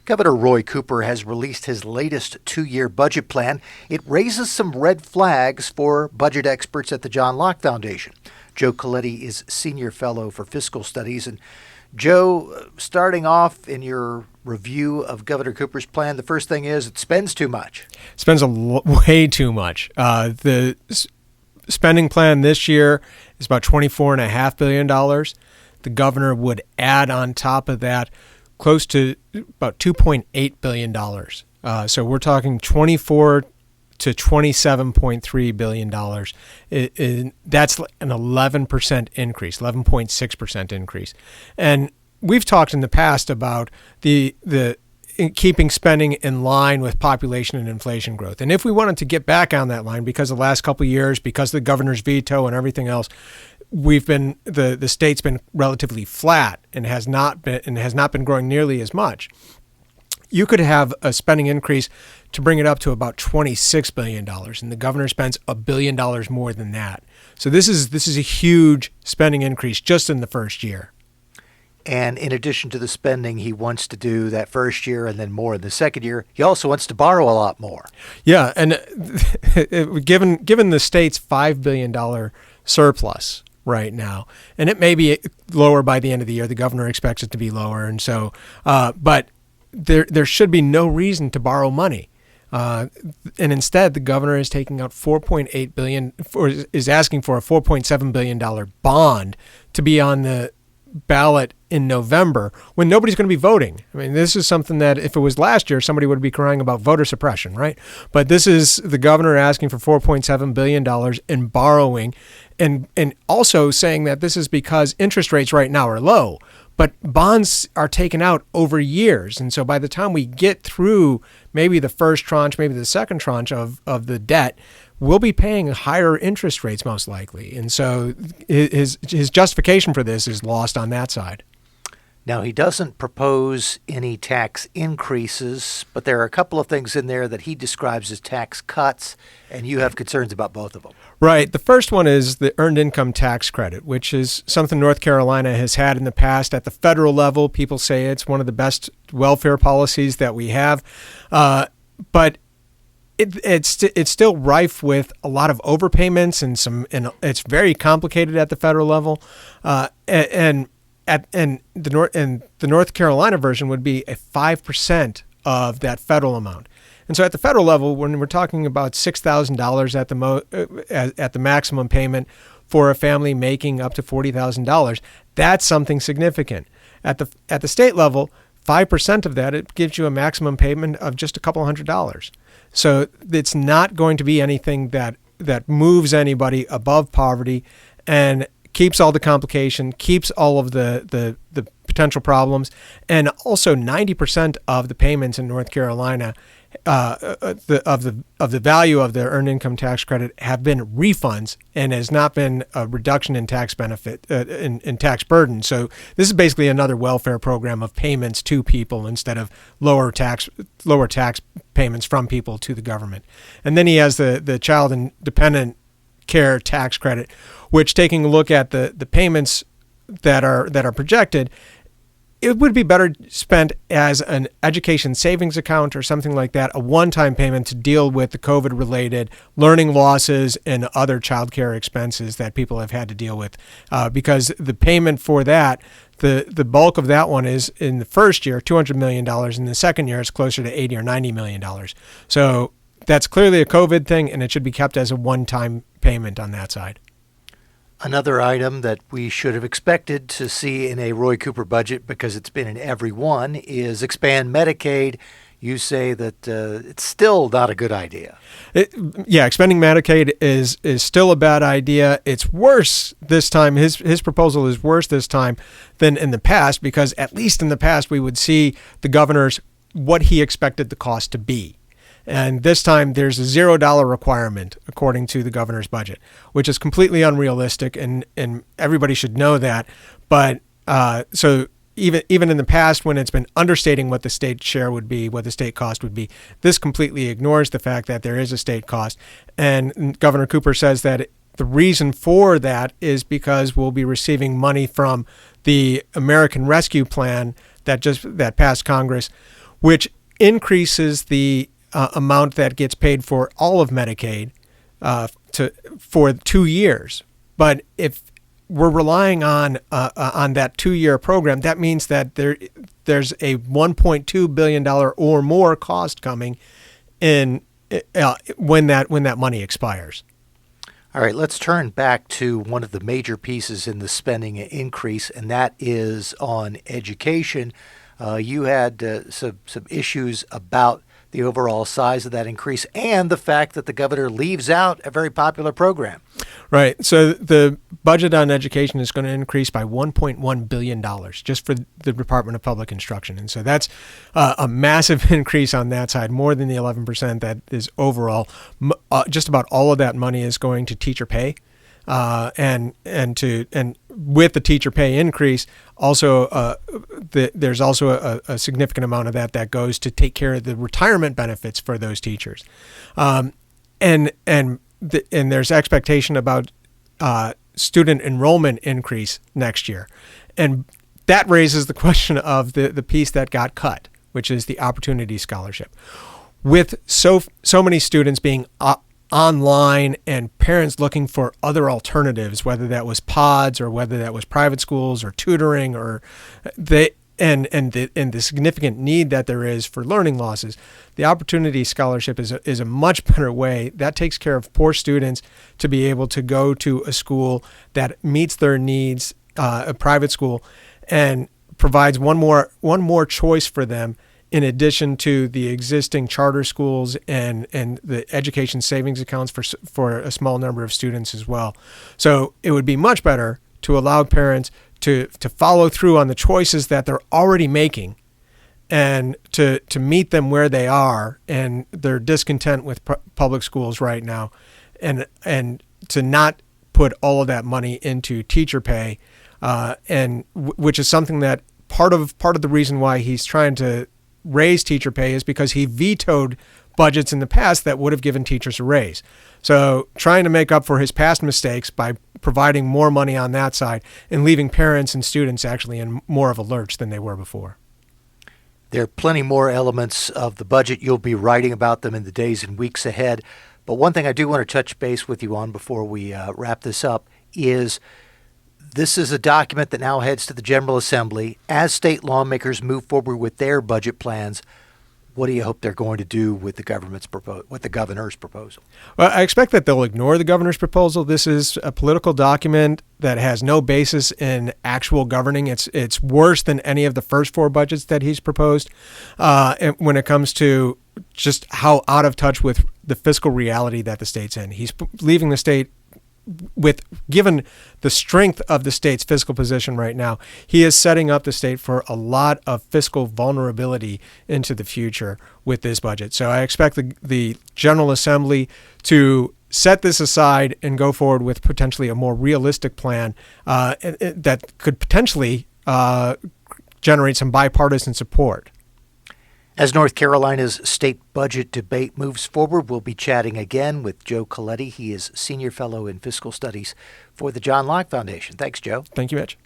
Governor Roy Cooper has released his latest 2-year budget plan. It raises some red flags for budget experts at the John Locke Foundation. Joe Coletti is Senior Fellow for Fiscal Studies. And Joe, starting off in your review of Governor Cooper's plan, the first thing is it spends too much. Spends way too much. The spending plan this year is about $24.5 billion. The governor would add on top of that close to about $2.8 billion. So we're talking $24 to $27.3 billion. That's an 11% increase, 11.6% increase. And we've talked in the past about the keeping spending in line with population and inflation growth. And if we wanted to get back on that line, because the last couple of years, because of the governor's veto and everything else, the state's been relatively flat and has not been growing nearly as much. You could have a spending increase to bring it up to about $26 billion, and the governor spends $1 billion more than that. So this is a huge spending increase just in the first year. And in addition to the spending he wants to do that first year and then more in the second year, he also wants to borrow a lot more. Yeah, and given the state's $5 billion surplus right now, and it may be lower by the end of the year. The governor expects it to be lower, and so, but there should be no reason to borrow money. And instead, the governor is taking out $4.8 billion, or is asking for a $4.7 billion bond to be on the ballot in November when nobody's going to be voting. I mean, this is something that if it was last year, somebody would be crying about voter suppression, right? But this is the governor asking for $4.7 billion in borrowing, and also saying that this is because interest rates right now are low, but bonds are taken out over years. And so by the time we get through maybe the first tranche, maybe the second tranche of the debt, we'll be paying higher interest rates most likely. And so his justification for this is lost on that side. Now, he doesn't propose any tax increases, but there are a couple of things in there that he describes as tax cuts, and you have concerns about both of them. Right. The first one is the Earned Income Tax Credit, which is something North Carolina has had in the past. At the federal level, people say it's one of the best welfare policies that we have, but it's still rife with a lot of overpayments and it's very complicated at the federal level, and the North Carolina version would be a 5% of that federal amount. And so at the federal level, when we're talking about $6,000 at the maximum payment for a family making up to $40,000, that's something significant. At the state level, 5% of that, it gives you a maximum payment of just a couple $100. So it's not going to be anything that moves anybody above poverty and keeps all the complication, keeps all of the potential problems, and also 90% of the payments in North Carolina of the value of the Earned Income Tax Credit have been refunds and has not been a reduction in tax benefit in tax burden. So this is basically another welfare program of payments to people instead of lower tax payments from people to the government. And then he has the Child and Dependent Care Tax Credit, which, taking a look at the payments that are projected, it would be better spent as an education savings account or something like that, a one-time payment to deal with the COVID-related learning losses and other child care expenses that people have had to deal with. Because the payment for that, the bulk of that one is in the first year, $200 million. In the second year, it's closer to $80 or $90 million. So that's clearly a COVID thing, and it should be kept as a one-time payment on that side. Another item that we should have expected to see in a Roy Cooper budget, because it's been in every one, is expand Medicaid. You say that it's still not a good idea. Expanding Medicaid is still a bad idea. It's worse this time. His proposal is worse this time than in the past, because at least in the past we would see the governor's what he expected the cost to be. And this time there's a $0 requirement according to the governor's budget, which is completely unrealistic, and everybody should know that. But so even in the past, when it's been understating what the state share would be, what the state cost would be, this completely ignores the fact that there is a state cost. And Governor Cooper says that the reason for that is because we'll be receiving money from the American Rescue Plan that passed Congress, which increases the amount that gets paid for all of Medicaid for 2 years. But if we're relying on that 2-year program, that means that there's a $1.2 billion or more cost coming in when that money expires. All right, let's turn back to one of the major pieces in the spending increase, and that is on education. You had some issues about the overall size of that increase and the fact that the governor leaves out a very popular program. Right. So the budget on education is going to increase by $1.1 billion just for the Department of Public Instruction. And so that's a massive increase on that side, more than the 11% that is overall. Just about all of that money is going to teacher pay. And with the teacher pay increase, also there's also a significant amount of that goes to take care of the retirement benefits for those teachers, and there's expectation about student enrollment increase next year, and that raises the question of the piece that got cut, which is the Opportunity Scholarship, with so many students being online and parents looking for other alternatives, whether that was pods or whether that was private schools or tutoring or the significant need that there is for learning losses. The Opportunity Scholarship is a much better way that takes care of poor students to be able to go to a school that meets their needs, a private school, and provides one more choice for them, in addition to the existing charter schools and the education savings accounts for a small number of students as well. So it would be much better to allow parents to follow through on the choices that they're already making and to meet them where they are and their discontent with public schools right now, and to not put all of that money into teacher pay, and which is something that part of the reason why he's trying to raise teacher pay is because he vetoed budgets in the past that would have given teachers a raise. So trying to make up for his past mistakes by providing more money on that side and leaving parents and students actually in more of a lurch than they were before. There are plenty more elements of the budget. You'll be writing about them in the days and weeks ahead. But one thing I do want to touch base with you on before we wrap this up is this is a document that now heads to the General Assembly. As state lawmakers move forward with their budget plans, what do you hope they're going to do with the governor's proposal? Well, I expect that they'll ignore the governor's proposal. This is a political document that has no basis in actual governing. It's worse than any of the first 4 budgets that he's proposed when it comes to just how out of touch with the fiscal reality that the state's in. He's leaving the state given the strength of the state's fiscal position right now, he is setting up the state for a lot of fiscal vulnerability into the future with this budget. So I expect the General Assembly to set this aside and go forward with potentially a more realistic plan that could potentially generate some bipartisan support. As North Carolina's state budget debate moves forward, we'll be chatting again with Joe Coletti. He is Senior Fellow in Fiscal Studies for the John Locke Foundation. Thanks, Joe. Thank you, Mitch.